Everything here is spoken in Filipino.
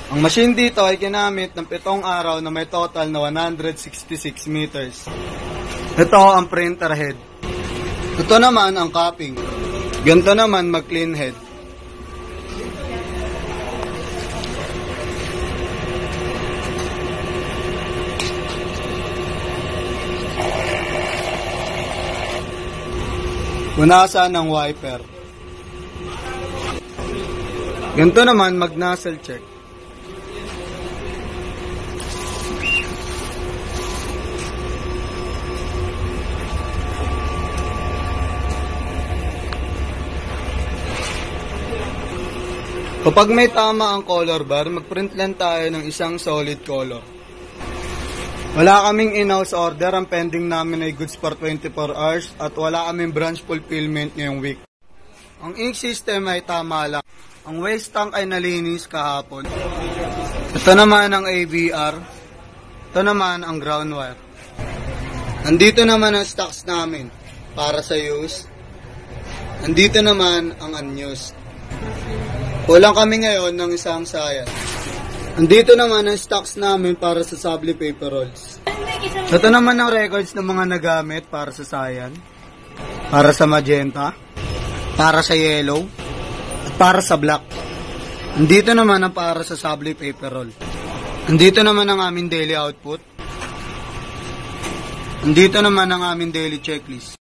Ang machine dito ay ginamit ng 7 araw na may total na 166 meters. Ito ang printer head. Ito naman ang copying. Ganito naman mag-clean head. Punasan ng wiper. Ganito naman mag-nozzle check. Kapag may tama ang color bar, mag-print lang tayo ng isang solid color. Wala kaming in-house order, ang pending namin ay goods for 24 hours at wala kaming branch fulfillment ngayong week. Ang ink system ay tama lang. Ang waste tank ay nalinis kahapon. Ito naman ang AVR. Ito naman ang ground wire. Nandito naman ang stocks namin para sa use. Nandito naman ang unused. Kulang kami ngayon ng isang sayad. Nandito naman ang stocks namin para sa Sabli paper rolls. Ito naman ang records ng mga nagamit para sa cyan, para sa magenta, para sa yellow, at para sa black. Nandito naman ang para sa Sabli paper roll. Nandito naman ang aming daily output. Nandito naman ang aming daily checklist.